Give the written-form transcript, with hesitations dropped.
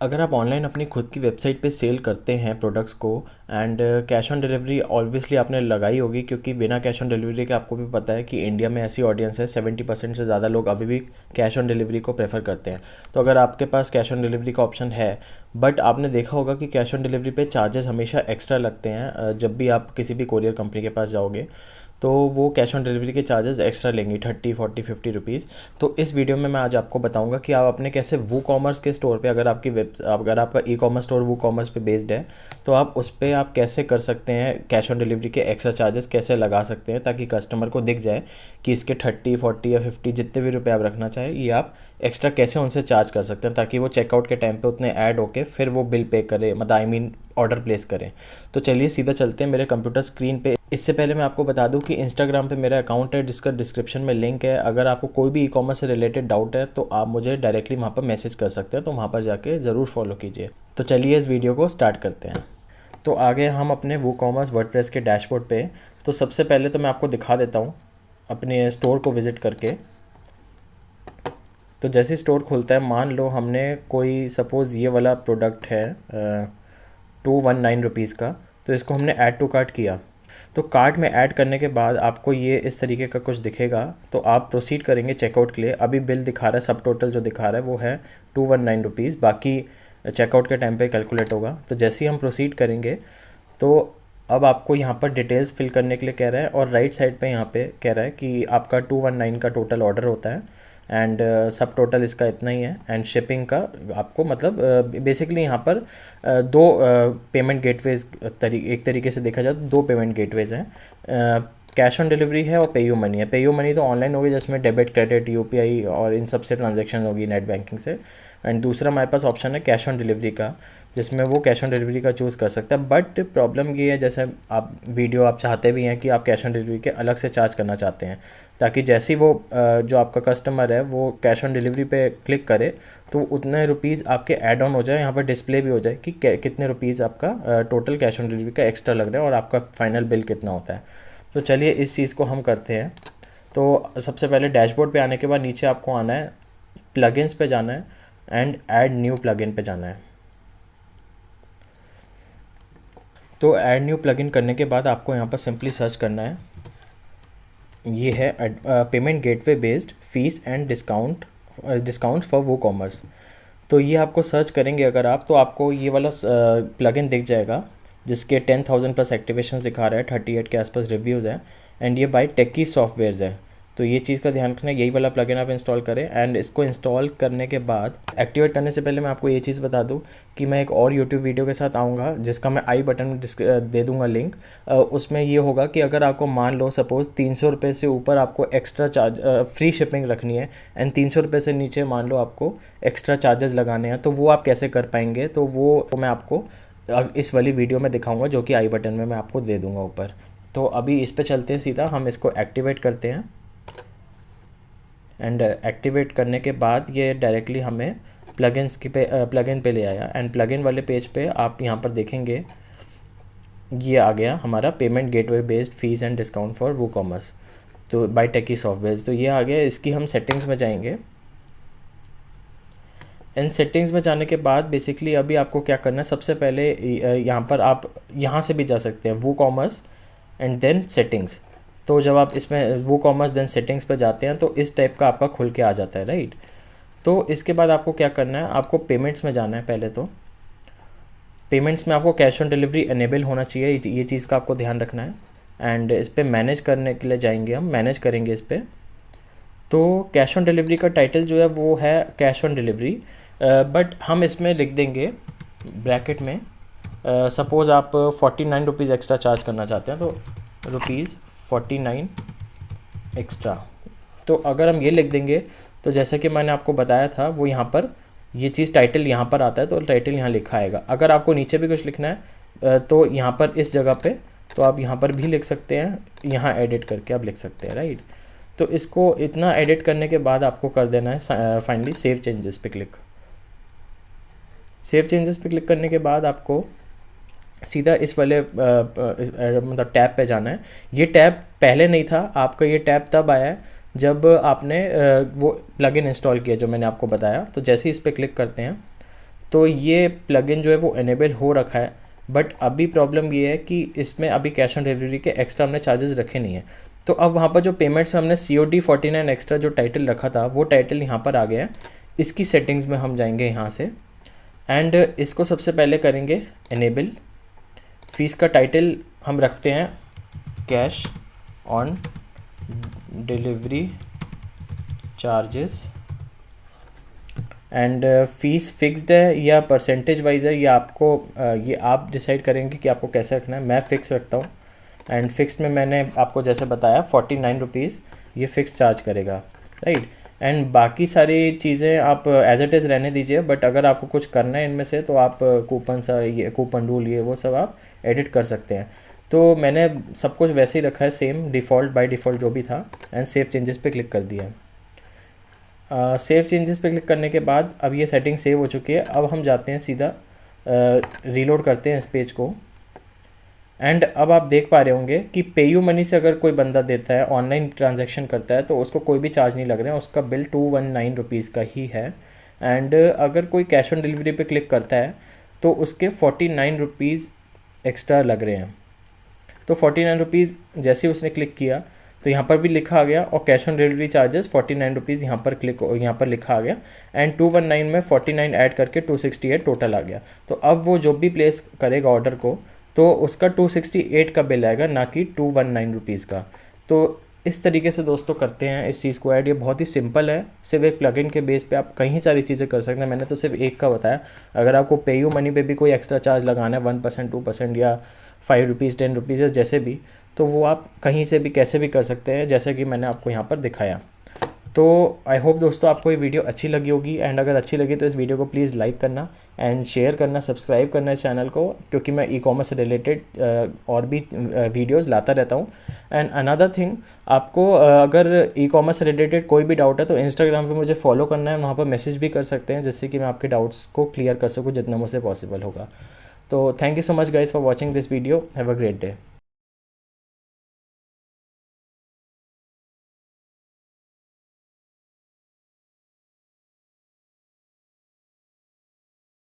अगर आप ऑनलाइन अपनी खुद की वेबसाइट पे सेल करते हैं प्रोडक्ट्स को and cash on delivery obviously आपने लगाई होगी, क्योंकि बिना कैश ऑन डिलीवरी के आपको भी पता है कि इंडिया में ऐसी ऑडियंस है 70% से ज़्यादा लोग अभी भी कैश ऑन डिलीवरी को प्रेफर करते हैं। तो अगर आपके पास कैश ऑन डिलीवरी का ऑप्शन है, बट आपने देखा होगा कि कैश ऑन डिलीवरी पे चार्जेस हमेशा एक्स्ट्रा लगते हैं। जब भी आप किसी भी कोरियर कंपनी के पास जाओगे तो वो कैश ऑन डिलीवरी के चार्जेस एक्स्ट्रा लेंगी 30 40 50 रुपीज़। तो इस वीडियो में मैं आज आपको बताऊंगा कि आप अपने कैसे वो कॉमर्स के स्टोर पे, अगर आपका ई कॉमर्स स्टोर वो कॉमर्स पे बेस्ड है, तो आप उस पर आप कैसे कर सकते हैं कैश ऑन डिलीवरी के एक्स्ट्रा चार्जेस कैसे लगा सकते हैं, ताकि कस्टमर को दिख जाए कि इसके 30 40 या 50 जितने भी रुपए आप रखना चाहें, ये आप एक्स्ट्रा कैसे उनसे चार्ज कर सकते हैं, ताकि वो चेकआउट के टाइम पे उतने ऐड होके फिर वो बिल पे करे, मतलब आई मीन ऑर्डर प्लेस करें। तो चलिए सीधा चलते हैं मेरे कंप्यूटर स्क्रीन पे। इससे पहले मैं आपको बता दूं कि इंस्टाग्राम पे मेरा अकाउंट है जिसका डिस्क्रिप्शन में लिंक है। अगर आपको कोई भी ई कॉमर्स से रिलेटेड डाउट है तो आप मुझे डायरेक्टली वहाँ पर मैसेज कर सकते हैं, तो वहाँ पर जाके ज़रूर फॉलो कीजिए। तो चलिए इस वीडियो को स्टार्ट करते हैं। तो आगे हम अपने वो कॉमर्स वर्डप्रेस के डैशबोर्ड पे। तो सबसे पहले तो मैं आपको दिखा देता हूँ अपने स्टोर को विज़िट करके। तो जैसे स्टोर खुलता है, मान लो हमने कोई सपोज़ ये वाला प्रोडक्ट है 219 रुपीज़ का, तो इसको हमने ऐड टू कार्ट किया। तो कार्ट में ऐड करने के बाद आपको ये इस तरीके का कुछ दिखेगा। तो आप प्रोसीड करेंगे चेकआउट के लिए। अभी बिल दिखा रहा है, सब टोटल जो दिखा रहा है वो है 219 रुपीज़, बाकी चेकआउट के टाइम पे कैलकुलेट होगा। तो जैसे ही हम प्रोसीड करेंगे तो अब आपको यहाँ पर डिटेल्स फिल करने के लिए कह रहा है, और राइट साइड पे यहाँ पे कह रहा है कि आपका 219 का टोटल ऑर्डर होता है एंड सब टोटल इसका इतना ही है। एंड शिपिंग का आपको मतलब बेसिकली यहाँ पर दो पेमेंट गेटवेज, एक तरीके से देखा जाए तो दो पेमेंट गेटवेज हैं। कैश ऑन डिलीवरी है और पेयू मनी है। पेयू मनी तो ऑनलाइन होगी जिसमें डेबिट क्रेडिट यूपीआई और इन सब से ट्रांजेक्शन होगी नेट बैंकिंग से। एंड दूसरा हमारे पास ऑप्शन है कैश ऑन डिलीवरी का, जिसमें वो कैश ऑन डिलीवरी का चूज़ कर सकता है। बट प्रॉब्लम ये है, जैसे आप चाहते भी हैं कि आप कैश ऑन डिलीवरी के अलग से चार्ज करना चाहते हैं, ताकि जैसे ही वो जो आपका कस्टमर है वो कैश ऑन डिलीवरी पे क्लिक करे तो उतने रुपीज़ आपके ऐड ऑन हो जाए, यहाँ पर डिस्प्ले भी हो जाए कि कितने रुपीज़ आपका टोटल कैश ऑन डिलीवरी का एक्स्ट्रा लग रहा है और आपका फाइनल बिल कितना होता है। तो चलिए इस चीज़ को हम करते हैं। तो सबसे पहले डैशबोर्ड पे आने के बाद नीचे आपको आना है, प्लगइन्स पे जाना है एंड ऐड न्यू प्लगइन पे जाना है। तो ऐड न्यू प्लगइन करने के बाद आपको यहाँ पर सिंपली सर्च करना है, ये है payment gateway based fees and discount for वो कॉमर्स। तो ये आपको सर्च करेंगे अगर आप, तो आपको ये वाला प्लगइन दिख जाएगा जिसके 10,000 प्लस एक्टिवेशंस दिखा रहा है, 38 के आसपास रिव्यूज़ हैं एंड ये बाय टेकी सॉफ्टवेयर्स है। तो ये चीज़ का ध्यान रखना है, यही वाला प्लगइन आप इंस्टॉल करें। एंड इसको इंस्टॉल करने के बाद एक्टिवेट करने से पहले मैं आपको ये चीज़ बता दूं कि मैं एक और यूट्यूब वीडियो के साथ आऊँगा जिसका मैं आई बटन में दे दूँगा लिंक। उसमें ये होगा कि अगर आपको मान लो सपोज़ 300 रुपये से ऊपर आपको एक्स्ट्रा चार्ज फ्री शिपिंग रखनी है एंड 300 रुपये से नीचे मान लो आपको एक्स्ट्रा चार्जेस लगाने हैं, तो वो आप कैसे कर पाएंगे, तो वो मैं आपको इस वाली वीडियो में दिखाऊंगा, जो कि आई बटन में मैं आपको दे दूंगा ऊपर। तो अभी इस पे चलते हैं सीधा, हम इसको एक्टिवेट करते हैं। एंड एक्टिवेट करने के बाद ये डायरेक्टली हमें प्लगइन पे ले आया। एंड प्लगइन वाले पेज पे आप यहाँ पर देखेंगे ये आ गया हमारा payment gateway based fees and discount for वो कॉमर्स, तो बाय टेकी सॉफ्टवेयर। तो ये आ गया। इसकी हम सेटिंग्स में जाएंगे एंड सेटिंग्स में जाने के बाद बेसिकली अभी आपको क्या करना है, सबसे पहले यहाँ पर आप यहाँ से भी जा सकते हैं वो कॉमर्स एंड देन सेटिंग्स। तो जब आप इसमें वो कॉमर्स देन सेटिंग्स पर जाते हैं तो इस टाइप का आपका खुल के आ जाता है, राइट। तो इसके बाद आपको क्या करना है, आपको पेमेंट्स में जाना है। पहले तो पेमेंट्स में आपको कैश ऑन डिलीवरी इनेबल होना चाहिए, ये चीज़ का आपको ध्यान रखना है। एंड इस पर मैनेज करने के लिए जाएंगे, हम मैनेज करेंगे इस पर। तो कैश ऑन डिलीवरी का टाइटल जो है वो है कैश ऑन डिलीवरी, बट हम इसमें लिख देंगे ब्रैकेट में सपोज़ आप 49 रुपीज़ एक्स्ट्रा चार्ज करना चाहते हैं, तो ₹49 एक्स्ट्रा। तो अगर हम ये लिख देंगे तो जैसे कि मैंने आपको बताया था वो यहाँ पर ये चीज़ टाइटल यहाँ पर आता है, तो टाइटल यहाँ लिखा आएगा। अगर आपको नीचे भी कुछ लिखना है तो यहाँ पर इस जगह पे तो आप यहाँ पर भी लिख सकते हैं, यहाँ एडिट करके आप लिख सकते हैं, राइट। तो इसको इतना एडिट करने के बाद आपको कर देना है फाइनली सेव चेंजेस पे क्लिक। सेव चेंजेस पे क्लिक करने के बाद आपको सीधा इस वाले मतलब टैब पे जाना है। ये टैब पहले नहीं था आपका, ये टैब तब आया है जब आपने वो प्लगइन इंस्टॉल किया जो मैंने आपको बताया। तो जैसे ही इस पर क्लिक करते हैं तो ये प्लगइन जो है वो इनेबल हो रखा है, बट अभी प्रॉब्लम ये है कि इसमें अभी कैश ऑन डिलीवरी के एक्स्ट्रा हमने चार्जेस रखे नहीं है। तो अब वहाँ पर जो पेमेंट्स हमने COD 49 एक्स्ट्रा जो टाइटल रखा था वो टाइटल यहाँ पर आ गया है। इसकी सेटिंग्स में हम जाएंगे यहाँ से एंड इसको सबसे पहले करेंगे इनेबल। फीस का टाइटल हम रखते हैं cash on delivery charges and fees fixed है या परसेंटेज वाइज है, या आपको ये आप डिसाइड करेंगे कि आपको कैसे रखना है। मैं फ़िक्स रखता हूँ एंड फिक्स में मैंने आपको जैसे बताया 49 रुपीज़ ये फ़िक्स चार्ज करेगा, राइट। एंड बाकी सारी चीज़ें आप एज इट इज़ रहने दीजिए, बट अगर आपको कुछ करना है इनमें से तो आप कूपन सा ये कूपन रूल ये वो सब आप एडिट कर सकते हैं। तो मैंने सब कुछ वैसे ही रखा है सेम डिफ़ॉल्ट बाय डिफ़ॉल्ट जो भी था, एंड सेव चेंजेस पे क्लिक कर दिया है। सेव चेंजेस पे क्लिक करने के बाद अब ये सेटिंग सेव हो चुकी है। अब हम जाते हैं सीधा रीलोड करते हैं इस पेज को एंड अब आप देख पा रहे होंगे कि पेयू मनी से अगर कोई बंदा देता है, ऑनलाइन ट्रांजैक्शन करता है, तो उसको कोई भी चार्ज नहीं लग रहा है, उसका बिल 219 रुपीज़ का ही है। एंड अगर कोई कैश ऑन डिलीवरी पे क्लिक करता है तो उसके 49 रुपीज़ एक्स्ट्रा लग रहे हैं। तो 49 रुपीज़ जैसे ही उसने क्लिक किया तो यहाँ पर भी लिखा आ गया, और cash on delivery charges 49 rupees यहाँ पर लिखा आ गया एंड 219 में 49 ऐड करके 268 टोटल आ गया। तो अब वो जो भी प्लेस करेगा ऑर्डर को तो उसका 268 का बिल आएगा, ना कि 219 रुपीज़ का। तो इस तरीके से दोस्तों करते हैं इस चीज़ को ऐड। ये बहुत ही सिंपल है, सिर्फ एक प्लगइन के बेस पे आप कहीं सारी चीज़ें कर सकते हैं। मैंने तो सिर्फ एक का बताया। अगर आपको पेयू मनी पे भी कोई एक्स्ट्रा चार्ज लगाना है 1% 2% या 5 रुपीज़ 10 रुपीज़ जैसे भी, तो वो आप कहीं से भी कैसे भी कर सकते हैं, जैसे कि मैंने आपको यहाँ पर दिखाया। तो आई होप दोस्तों आपको ये वीडियो अच्छी लगी होगी, एंड अगर अच्छी लगी तो इस वीडियो को प्लीज़ लाइक करना एंड शेयर करना, सब्सक्राइब करना इस चैनल को, क्योंकि मैं ई-कॉमर्स से रिलेटेड और भी वीडियोस लाता रहता हूँ। एंड अनदर थिंग, आपको अगर ई-कॉमर्स से रिलेटेड कोई भी डाउट है तो इंस्टाग्राम पे मुझे फॉलो करना है, वहाँ पर मैसेज भी कर सकते हैं, जिससे कि मैं आपके डाउट्स को क्लियर कर सकूँ जितना मुझसे पॉसिबल होगा। तो thank you so much guys for watching this video. Have a great day.